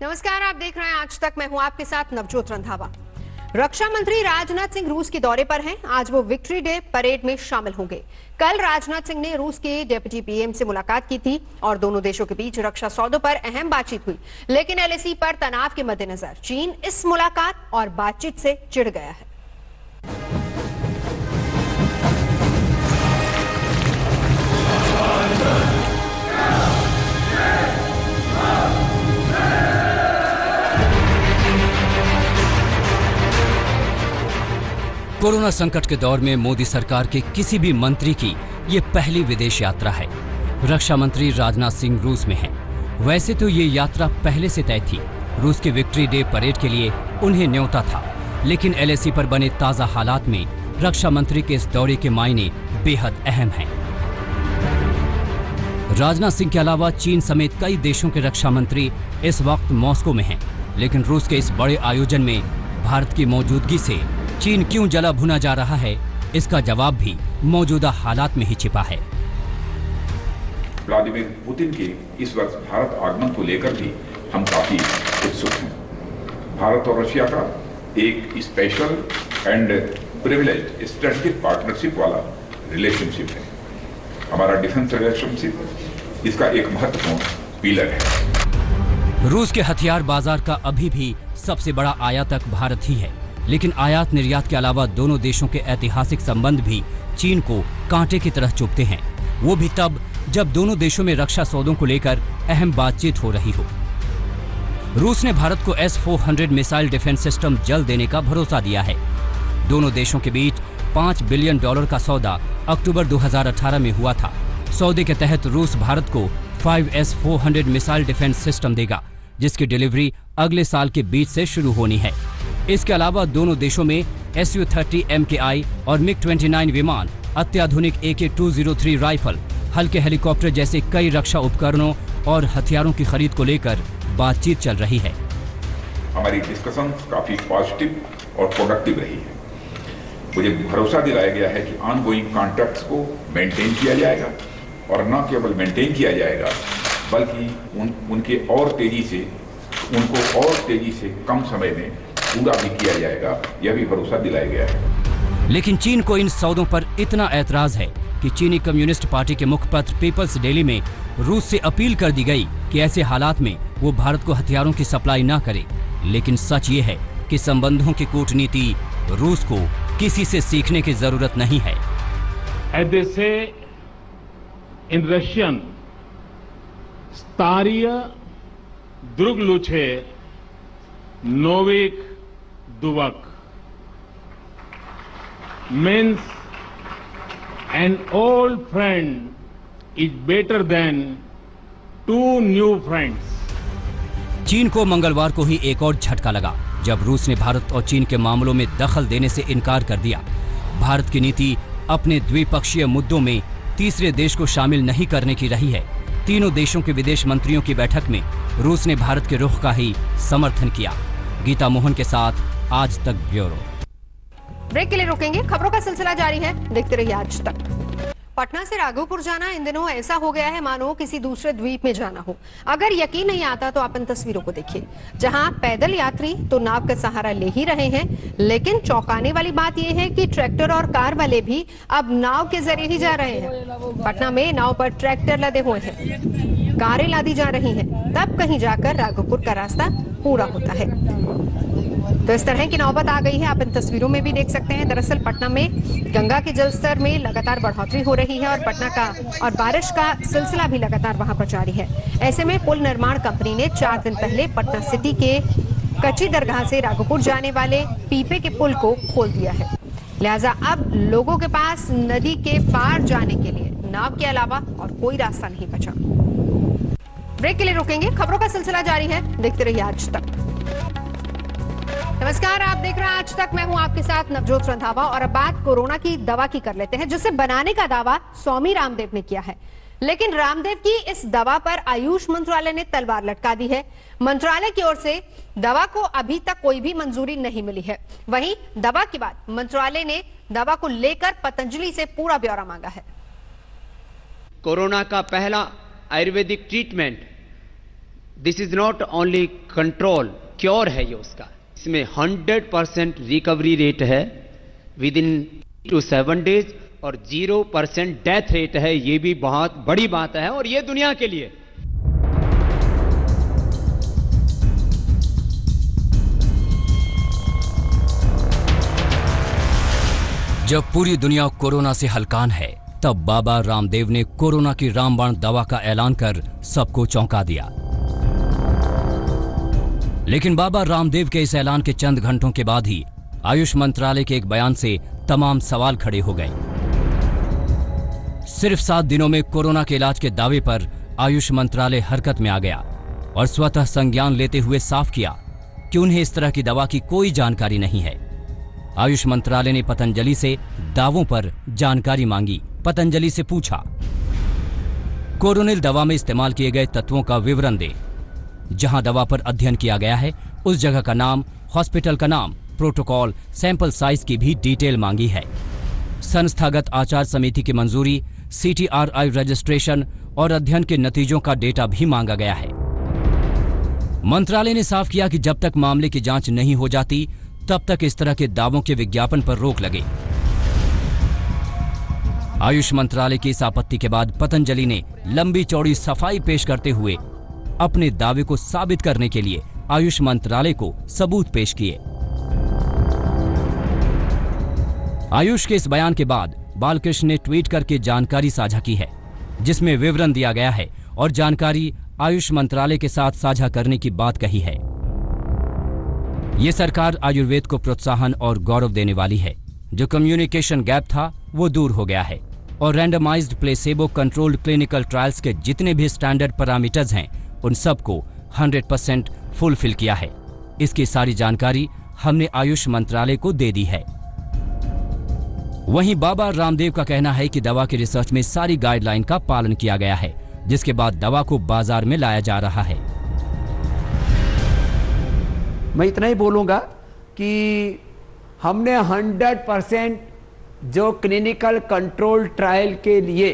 नमस्कार, आप देख रहे हैं आज तक। मैं हूं आपके साथ नवजोत रंधावा। रक्षा मंत्री राजनाथ सिंह रूस के दौरे पर हैं। आज वो विक्ट्री डे परेड में शामिल होंगे। कल राजनाथ सिंह ने रूस के डिप्टी पीएम से मुलाकात की थी और दोनों देशों के बीच रक्षा सौदों पर अहम बातचीत हुई। लेकिन एलएसी पर तनाव के मद्देनजर चीन इस मुलाकात और बातचीत से चिढ़ गया है। कोरोना संकट के दौर में मोदी सरकार के किसी भी मंत्री की ये पहली विदेश यात्रा है। रक्षा मंत्री राजनाथ सिंह रूस में हैं। वैसे तो ये यात्रा पहले से तय थी। रूस के विक्ट्री डे परेड के लिए उन्हें न्योता था, लेकिन एलएसी पर बने ताजा हालात में रक्षा मंत्री के इस दौरे के मायने बेहद अहम हैं। राजनाथ सिंह के अलावा चीन समेत कई देशों के रक्षा मंत्री इस वक्त मॉस्को में हैं, लेकिन रूस के इस बड़े आयोजन में भारत की मौजूदगी से चीन क्यों जला भुना जा रहा है, इसका जवाब भी मौजूदा हालात में ही छिपा है। व्लादिमीर पुतिन के इस वर्ष भारत आगमन को लेकर भी हम काफी उत्सुक हैं। भारत और रशिया का एक special and privileged strategic partnership वाला रिलेशनशिप है। हमारा डिफेंस रिलेशनशिप इसका एक महत्वपूर्ण पिलर है। रूस के हथियार बाजार का अभी भी सबसे बड़ा आयातक भारत ही है, लेकिन आयात निर्यात के अलावा दोनों देशों के ऐतिहासिक संबंध भी चीन को कांटे की तरह चुभते हैं। वो भी तब जब दोनों देशों में रक्षा सौदों को लेकर अहम बातचीत हो रही हो। रूस ने भारत को S-400 मिसाइल डिफेंस सिस्टम जल्द देने का भरोसा दिया है। दोनों देशों के बीच $5 बिलियन का सौदा अक्टूबर 2018 में हुआ था। सौदे के तहत रूस भारत को 5 S-400 मिसाइल डिफेंस सिस्टम देगा, जिसकी डिलीवरी अगले साल के बीच से शुरू होनी है। इसके अलावा दोनों देशों में Su-30 MKI और MiG-29 विमान, अत्याधुनिक AK-203 राइफल, हल्के हेलीकॉप्टर जैसे कई रक्षा उपकरणों और हथियारों की खरीद को लेकर बातचीत चल रही है। हमारी डिस्कशन काफी पॉजिटिव और प्रोडक्टिव रही है। मुझे भरोसा दिलाया गया है कि ऑनगोइंग कॉन्ट्रैक्ट्स को मेंटेन किया जाएगा और न केवल मेंटेन किया जाएगा बल्कि उनको और तेजी से कम समय में पूरा भी किया जाएगा, यह भी भरोसा दिलाया गया है। लेकिन चीन को इन सौदों पर इतना ऐतराज है कि चीनी कम्युनिस्ट पार्टी के मुखपत्र पीपल्स डेली में रूस से अपील कर दी गई कि ऐसे हालात में वो भारत को हथियारों की सप्लाई न करे। लेकिन सच ये है कि संबंधों की कूटनीति रूस को किसी से सीखने की जरूरत नहीं है। As they say in Russian, Staria Drugluche Novik Duvak means an old friend is better than two new friends. चीन को मंगलवार को ही एक और झटका लगा जब रूस ने भारत और चीन के मामलों में दखल देने से इनकार कर दिया। भारत की नीति अपने द्विपक्षीय मुद्दों में तीसरे देश को शामिल नहीं करने की रही है। तीनों देशों के विदेश मंत्रियों की बैठक में रूस ने भारत के रुख का ही समर्थन किया। गीता मोहन के साथ आज तक ब्यूरो। ब्रेक के लिए रुकेंगे, खबरों का सिलसिला जारी है, देखते रहिए आज तक। पटना से राघोपुर जाना इन दिनों ऐसा हो गया है मानो किसी दूसरे द्वीप में जाना हो। अगर यकीन नहीं आता तो आप इन तस्वीरों को देखिए, जहां पैदल यात्री तो नाव का सहारा ले ही रहे हैं, लेकिन चौंकाने वाली बात यह है कि ट्रैक्टर और कार वाले भी अब नाव के जरिए ही जा रहे हैं। पटना में नाव पर ट्रैक्टर लदे हुए हैं, कारें लादी जा रही हैं, तब कहीं जाकर राघोपुर का रास्ता पूरा होता है। तो इस तरह की नौबत आ गई है, आप इन तस्वीरों में भी देख सकते हैं। दरअसल पटना में गंगा के जलस्तर में लगातार बढ़ोतरी हो रही है और पटना का और बारिश का सिलसिला भी लगातार वहां पर जारी है। ऐसे में पुल निर्माण कंपनी ने 4 दिन पहले पटना सिटी के कच्ची दरगाह से राघोपुर जाने वाले पीपे के पुल को खोल दिया है। लिहाजा अब लोगों के पास नदी के पार जाने के लिए नाव के अलावा और कोई रास्ता नहीं बचा। ब्रेक के लिए रुकेंगे, खबरों का सिलसिला जारी है, देखते रहिए आज तक। नमस्कार, आप देख रहे हैं आज तक। मैं हूं आपके साथ नवजोत रंधावा और अब बात कोरोना की दवा की कर लेते हैं, जिसे बनाने का दावा स्वामी रामदेव ने किया है। लेकिन रामदेव की इस दवा पर आयुष मंत्रालय ने तलवार लटका दी है। मंत्रालय की ओर से दवा को अभी तक कोई भी मंजूरी नहीं मिली है। वहीं दवा के बाद मंत्रालय ने दवा को लेकर पतंजलि से पूरा ब्यौरा मांगा है। कोरोना का पहला Ayurvedic treatment this is not only control, cure है ये उसका। इसमें 100% रिकवरी रेट है विद इन 2 to 7 days और 0% डेथ रेट है। ये भी बहुत बड़ी बात है और ये दुनिया के लिए। जब पूरी दुनिया कोरोना से हलकान है, तब बाबा रामदेव ने कोरोना की रामबाण दवा का ऐलान कर सबको चौंका दिया। लेकिन बाबा रामदेव के इस ऐलान के चंद घंटों के बाद ही आयुष मंत्रालय के एक बयान से तमाम सवाल खड़े हो गए। सिर्फ 7 दिनों में कोरोना के इलाज के दावे पर आयुष मंत्रालय हरकत में आ गया और स्वतः संज्ञान लेते हुए साफ किया कि उन्हें इस तरह की दवा की कोई जानकारी नहीं है। आयुष मंत्रालय ने पतंजलि से दावों पर जानकारी मांगी। पतंजलि से पूछा, कोरोनिल दवा में इस्तेमाल किए गए तत्वों का विवरण दे। जहां दवा पर अध्ययन किया गया है उस जगह का नाम, हॉस्पिटल का नाम, प्रोटोकॉल, सैंपल साइज की भी डिटेल मांगी है। संस्थागत आचार समिति की मंजूरी, CTRI रजिस्ट्रेशन और अध्ययन के नतीजों का डेटा भी मांगा गया है। मंत्रालय ने साफ किया कि जब तक मामले की जांच नहीं हो जाती तब तक इस तरह के दावों के विज्ञापन पर रोक लगे। आयुष मंत्रालय की इस आपत्ति के बाद पतंजलि ने लंबी चौड़ी सफाई पेश करते हुए अपने दावे को साबित करने के लिए आयुष मंत्रालय को सबूत पेश किए। आयुष के इस बयान के बाद बालकृष्ण ने ट्वीट करके जानकारी साझा की है, जिसमें विवरण दिया गया है और जानकारी आयुष मंत्रालय के साथ साझा करने की बात कही है। ये सरकार आयुर्वेद को प्रोत्साहन और गौरव देने वाली है। जो कम्युनिकेशन गैप था वो दूर हो गया है और randomized placebo controlled clinical trials के जितने भी स्टैंडर्ड पैरामीटर्स हैं उन सबको 100% फुलफिल किया है। इसकी सारी जानकारी हमने आयुष मंत्रालय को दे दी है। वहीं बाबा रामदेव का कहना है कि दवा की रिसर्च में सारी गाइडलाइन का पालन किया गया है, जिसके बाद दवा को बाजार में लाया जा रहा है। मैं इतना ही बोलूंगा कि हमने 100% जो क्लिनिकल कंट्रोल ट्रायल के लिए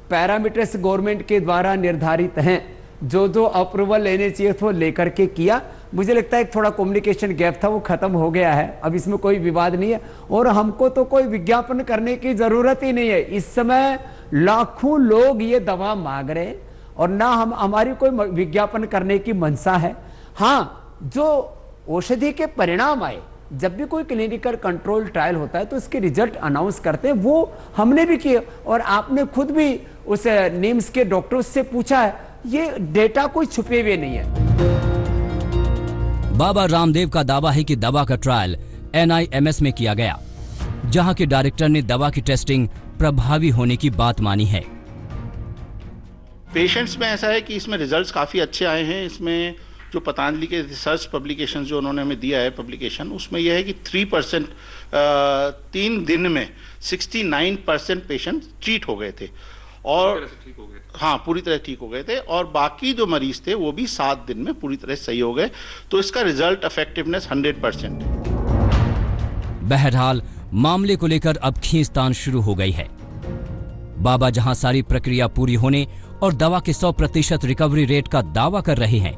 पैरामीटर्स गवर्नमेंट के द्वारा निर्धारित हैं, जो अप्रूवल लेने चाहिए वो लेकर के किया। मुझे लगता है थोड़ा कम्युनिकेशन गैप था, वो खत्म हो गया है। अब इसमें कोई विवाद नहीं है और हमको तो कोई विज्ञापन करने की जरूरत ही नहीं है। इस समय लाखों लोग ये दवा मांग रहे हैं और ना हमारी कोई विज्ञापन करने की मंशा है। हाँ, जो औषधि के परिणाम आए, जब भी कोई क्लिनिकल कंट्रोल ट्रायल होता है तो उसके रिजल्ट अनाउंस करते हैं, वो हमने भी किए और आपने खुद भी उस निम्स के डॉक्टर्स से पूछा है। ये डेटा कोई छुपे हुए नहीं है। बाबा रामदेव का दावा है कि दवा का ट्रायल NIMS में किया गया, जहां के डायरेक्टर ने दवा की टेस्टिंग प्रभावी होने की बात मानी है। पेशेंट्स में ऐसा है कि इसमें रिजल्ट्स काफ़ी अच्छे आए हैं। इसमें जो पतंजलि के रिसर्च पब्लिकेशन जो उन्होंने हमें दिया है पब्लिकेशन, उसमें यह है कि 3% 3 दिन में 69% पेशेंट ट्रीट हो गए थे और हाँ, पूरी तरह ठीक हो गए थे और बाकी जो मरीज थे वो भी 7 दिन में पूरी तरह सही हो गए। तो इसका रिजल्ट इफेक्टिवनेस 100% है। बहरहाल मामले को लेकर अब खींचतान शुरू हो गई है। बाबा जहां सारी प्रक्रिया पूरी होने और दवा के 100% रिकवरी रेट का दावा कर रहे हैं,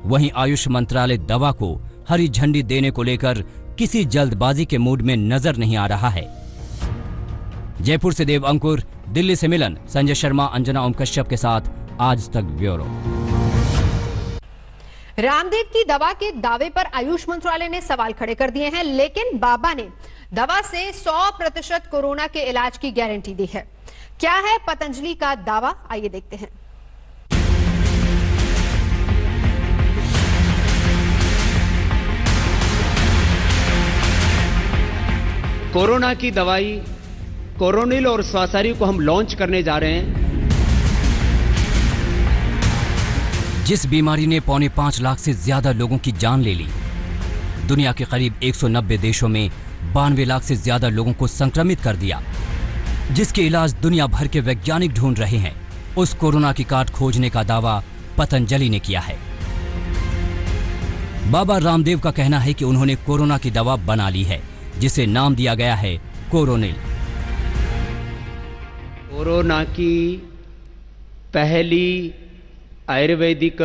वहीं आयुष मंत्रालय दवा को हरी झंडी देने को लेकर किसी जल्दबाजी के मूड में नजर नहीं आ रहा है। जयपुर से देव अंकुर, दिल्ली से मिलन, संजय शर्मा, अंजना ओम कश्यप के साथ आज तक ब्यूरो। रामदेव की दवा के दावे पर आयुष मंत्रालय ने सवाल खड़े कर दिए हैं, लेकिन बाबा ने दवा से 100% कोरोना के इलाज की गारंटी दी है। क्या है पतंजलि का दावा, आइए देखते हैं। कोरोना की दवाई कोरोनिल और स्वासारी को हम लॉन्च करने जा रहे हैं। जिस बीमारी ने 5.25 लाख से ज्यादा लोगों की जान ले ली, दुनिया के करीब 190 देशों में 92 लाख से ज्यादा लोगों को संक्रमित कर दिया, जिसके इलाज दुनिया भर के वैज्ञानिक ढूंढ रहे हैं, उस कोरोना की काट खोजने का दावा पतंजलि ने किया है। बाबा रामदेव का कहना है कि उन्होंने कोरोना की दवा बना ली है, जिसे नाम दिया गया है कोरोनिल। कोरोना की पहली Ayurvedic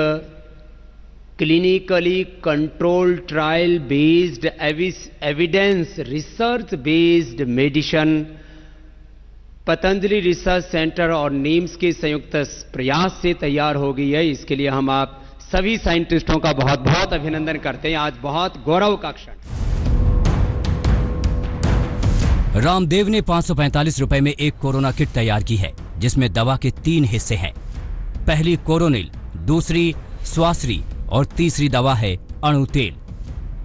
clinically controlled trial based evidence research based medicine Patanjali research centre और नीम्स के संयुक्त प्रयास से तैयार हो गई है। इसके लिए हम आप सभी साइंटिस्टों का बहुत बहुत अभिनंदन करते हैं। आज बहुत गौरव का क्षण। रामदेव ने 545 रुपए में एक कोरोना किट तैयार की है, जिसमें दवा के 3 हिस्से हैं। पहली कोरोनिल, दूसरी स्वाश्री और तीसरी दवा है अणु तेल।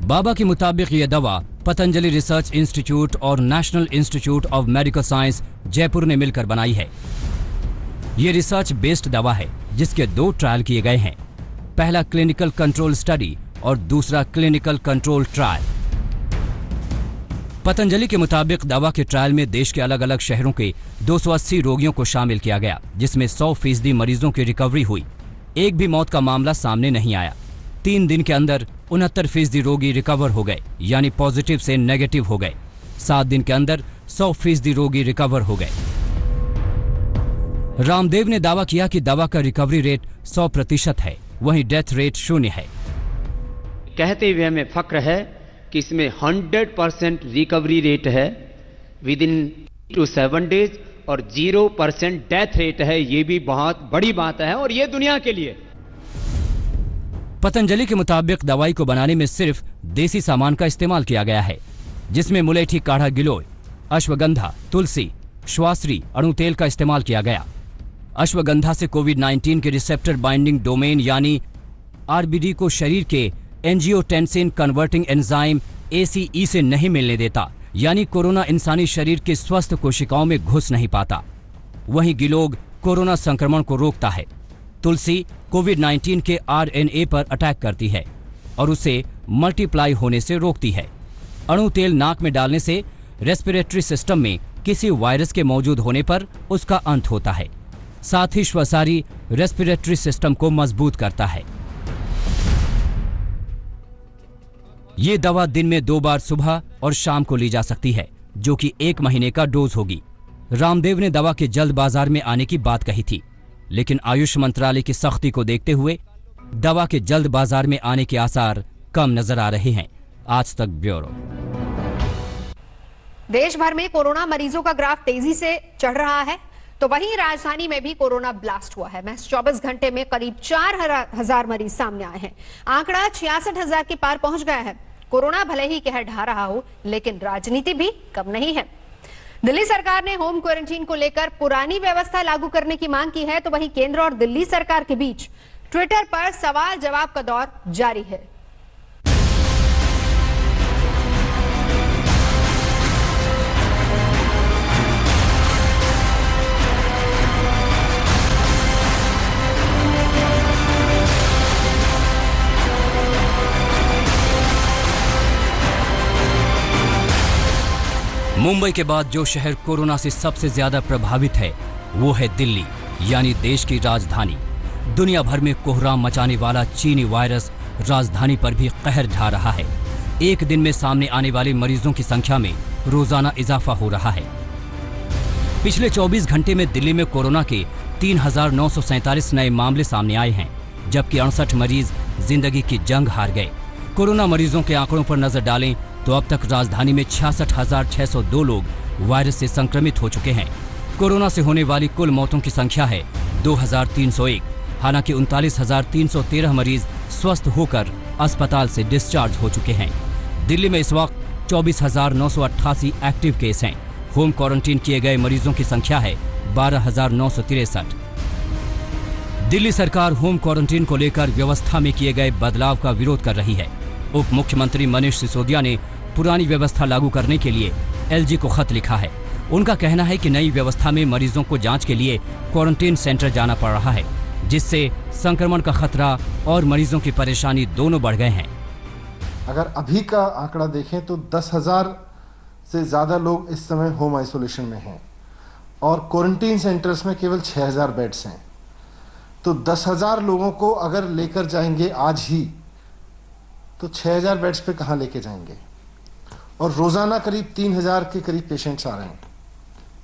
बाबा के मुताबिक यह दवा पतंजलि रिसर्च इंस्टीट्यूट और national institute of medical science Jaipur ने मिलकर बनाई है। यह रिसर्च बेस्ड दवा है, जिसके 2 ट्रायल किए गए हैं। पहला क्लिनिकल कंट्रोल स्टडी और दूसरा क्लिनिकल कंट्रोल ट्रायल। पतंजलि के मुताबिक दवा के ट्रायल में देश के अलग अलग शहरों के 280 रोगियों को शामिल किया गया, जिसमें 100% मरीजों की रिकवरी हुई। एक भी मौत का मामला सामने नहीं आया। 3 दिन के अंदर 69% रोगी रिकवर हो गए, यानी पॉजिटिव से नेगेटिव हो गए। 7 दिन के अंदर 100% रोगी रिकवर हो गए। रामदेव ने दावा किया कि दवा का रिकवरी रेट 100% है, वहीं डेथ रेट 0 है। कहते हुए हमें फक्र है कि इसमें 100% रिकवरी रेट है विद इन 2 to 7 डेज और 0% डेथ रेट है। ये भी बहुत बड़ी बात है और ये दुनिया के लिए। पतंजलि के मुताबिक दवाई को बनाने में सिर्फ देसी सामान का इस्तेमाल किया गया है, जिसमें मुलेठी काढ़ा गिलोय, अश्वगंधा, तुलसी, श्वासरी, अणु तेल का इस्तेमाल किया गया। अश्वगंधा से कोविड-19 के रिसेप्टर बाइंडिंग डोमेन यानी आरबीडी को शरीर के एंजियोटेंसिन कन्वर्टिंग एंजाइम ACE से नहीं मिलने देता, यानी कोरोना इंसानी शरीर के स्वस्थ कोशिकाओं में घुस नहीं पाता। वहीं गिलोग कोरोना संक्रमण को रोकता है। तुलसी कोविड-19 के RNA पर अटैक करती है और उसे मल्टीप्लाई होने से रोकती है। अणु तेल नाक में डालने से रेस्पिरेटरी सिस्टम में किसी वायरस के मौजूद होने पर उसका अंत होता है। साथ ही श्वसारी रेस्पिरेटरी सिस्टम को मजबूत करता है। ये दवा दिन में 2 बार सुबह और शाम को ली जा सकती है, जो कि 1 महीने का डोज होगी। रामदेव ने दवा के जल्द बाजार में आने की बात कही थी, लेकिन आयुष मंत्रालय की सख्ती को देखते हुए दवा के जल्द बाजार में आने के आसार कम नजर आ रहे हैं। आज तक ब्यूरो। देश भर में कोरोना मरीजों का ग्राफ तेजी से चढ़ रहा है, तो वहीं राजधानी में भी कोरोना ब्लास्ट हुआ है। महज 24 घंटे में करीब 4,000 मरीज सामने आए हैं। आंकड़ा 66,000 के पार पहुंच गया है। कोरोना भले ही कहर ढा रहा हो, लेकिन राजनीति भी कम नहीं है। दिल्ली सरकार ने होम क्वारंटीन को लेकर पुरानी व्यवस्था लागू करने की मांग की है, तो वहीं केंद्र और दिल्ली सरकार के बीच ट्विटर पर सवाल जवाब का दौर जारी है। मुंबई के बाद जो शहर कोरोना से सबसे ज्यादा प्रभावित है वो है दिल्ली, यानी देश की राजधानी। दुनिया भर में कोहराम मचाने वाला चीनी वायरस राजधानी पर भी कहर ढा रहा है। एक दिन में सामने आने वाले मरीजों की संख्या में रोजाना इजाफा हो रहा है। पिछले 24 घंटे में दिल्ली में कोरोना के 3,947 नए मामले सामने आए हैं, जबकि 68 मरीज जिंदगी की जंग हार गए। कोरोना मरीजों के आंकड़ों पर नजर डालें तो अब तक राजधानी में 66,602 लोग वायरस से संक्रमित हो चुके हैं। कोरोना से होने वाली कुल मौतों की संख्या है 2,301। हालांकि 39,313 मरीज स्वस्थ होकर अस्पताल से डिस्चार्ज हो चुके हैं। दिल्ली में इस वक्त 24,988 एक्टिव केस हैं। होम क्वारंटीन किए गए मरीजों की संख्या है 12,963। दिल्ली सरकार होम क्वारंटीन को लेकर व्यवस्था में किए गए बदलाव का विरोध कर रही है। उप मुख्यमंत्री मनीष सिसोदिया ने पुरानी व्यवस्था लागू करने के लिए LG को खत लिखा है। उनका कहना है कि नई व्यवस्था में मरीजों को जांच के लिए क्वारंटीन सेंटर जाना पड़ रहा है, जिससे संक्रमण का खतरा और मरीजों की परेशानी दोनों बढ़ गए हैं। अगर अभी का आंकड़ा देखें तो 10,000 से ज़्यादा लोग इस समय होम आइसोलेशन में हैं और क्वारंटीन सेंटर्स में केवल 6,000 बेड्स हैं। तो 10,000 लोगों को अगर लेकर जाएंगे आज ही तो 6,000 बेड्स पे कहाँ लेके जाएंगे? और रोजाना करीब 3,000 के करीब पेशेंट्स आ रहे हैं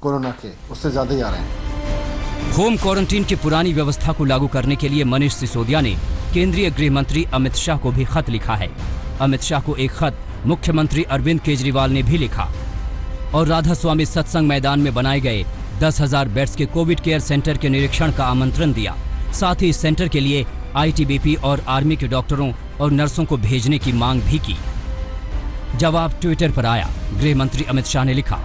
कोरोना के, उससे ज़्यादा ही आ रहे हैं। होम क्वारंटीन की पुरानी व्यवस्था को लागू करने के लिए मनीष सिसोदिया ने केंद्रीय गृह मंत्री अमित शाह को भी खत लिखा है। अमित शाह को एक खत मुख्यमंत्री अरविंद केजरीवाल ने भी लिखा और राधा स्वामी सत्संग मैदान में बनाए गए 10,000 बेड्स के कोविड केयर सेंटर के निरीक्षण का आमंत्रण दिया। साथ ही इस सेंटर के लिए आईटीबीपी और आर्मी के डॉक्टरों और नर्सों को भेजने की मांग भी की। जवाब ट्विटर पर आया। गृह मंत्री अमित शाह ने लिखा,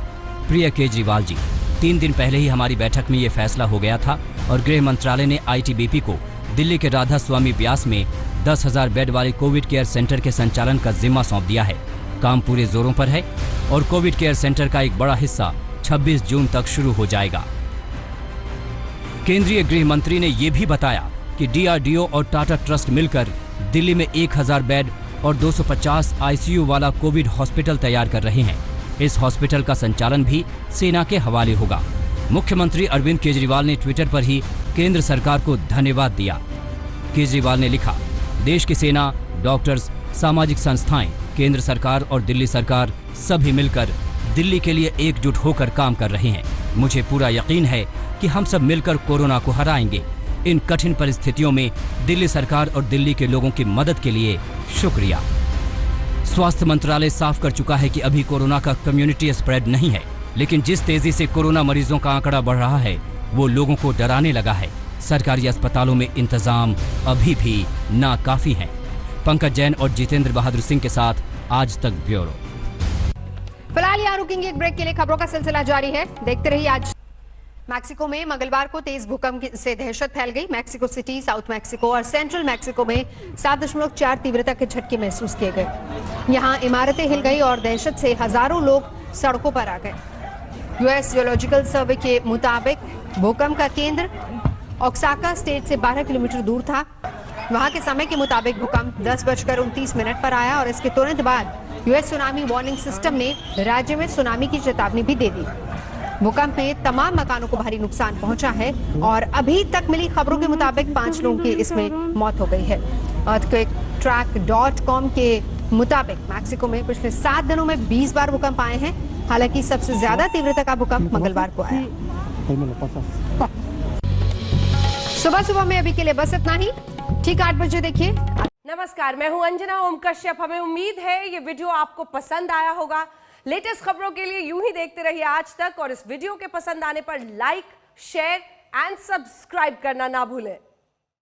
प्रिय केजरीवाल जी, 3 दिन पहले ही हमारी बैठक में ये फैसला हो गया था और गृह मंत्रालय ने आईटीबीपी को दिल्ली के राधा स्वामी ब्यास में 10,000 बेड वाले कोविड केयर सेंटर के संचालन का जिम्मा सौंप दिया है। काम पूरे जोरों पर है और कोविड केयर सेंटर का एक बड़ा हिस्सा 26 जून तक शुरू हो जाएगा। केंद्रीय गृह मंत्री ने यह भी बताया कि डीआरडीओ और टाटा ट्रस्ट मिलकर दिल्ली में 1000 बेड और 250 आईसीयू वाला कोविड हॉस्पिटल तैयार कर रहे हैं। इस हॉस्पिटल का संचालन भी सेना के हवाले होगा। मुख्यमंत्री अरविंद केजरीवाल ने ट्विटर पर ही केंद्र सरकार को धन्यवाद दिया। केजरीवाल ने लिखा, देश की सेना, डॉक्टर्स, सामाजिक संस्थाएं, केंद्र सरकार और दिल्ली सरकार सभी मिलकर दिल्ली के लिए एकजुट होकर काम कर रहे हैं। मुझे पूरा यकीन है कि हम सब मिलकर कोरोना को हराएंगे। इन कठिन परिस्थितियों में दिल्ली सरकार और दिल्ली के लोगों की मदद के लिए शुक्रिया। स्वास्थ्य मंत्रालय साफ कर चुका है कि अभी कोरोना का कम्युनिटी स्प्रेड नहीं है, लेकिन जिस तेजी से कोरोना मरीजों का आंकड़ा बढ़ रहा है वो लोगों को डराने लगा है। सरकारी अस्पतालों में इंतजाम अभी भी नाकाफी हैं। पंकज जैन और जितेंद्र बहादुर सिंह के साथ आज तक ब्यूरो। फिलहाल यहाँ रुकेंगे एक ब्रेक के लिए। खबरों का सिलसिला जारी है, देखते रहिए। आज मैक्सिको में मंगलवार को तेज भूकंप से दहशत फैल गई। मैक्सिको सिटी, साउथ मैक्सिको और सेंट्रल मैक्सिको में 7.4 तीव्रता के झटके महसूस किए गए। यहां इमारतें हिल गई और दहशत से हजारों लोग सड़कों पर आ गए। यूएस जियोलॉजिकल सर्वे के मुताबिक भूकंप का केंद्र ओक्साका स्टेट से 12 किलोमीटर दूर था। वहां के समय के मुताबिक भूकंप 10:29 पर आया और इसके तुरंत बाद यूएस सुनामी वार्निंग सिस्टम ने राज्य में सुनामी की चेतावनी भी दे दी। भूकंप में तमाम मकानों को भारी नुकसान पहुंचा है और अभी तक मिली खबरों के मुताबिक 5 लोगों की इसमें मौत हो गई है। earthquaketrack.com के मुताबिक मैक्सिको में पिछले 7 दिनों में 20 बार भूकंप आए हैं। हालांकि सबसे ज्यादा तीव्रता का भूकंप मंगलवार को आया। सुबह में अभी के लिए बस इतना ही। ठीक 8 बजे देखिए। नमस्कार, मैं हूं अंजना ओम कश्यप। हमें उम्मीद है ये वीडियो आपको पसंद आया होगा। लेटेस्ट खबरों के लिए यूं ही देखते रहिए आज तक और इस वीडियो के पसंद आने पर लाइक, शेयर एंड सब्सक्राइब करना ना भूलें।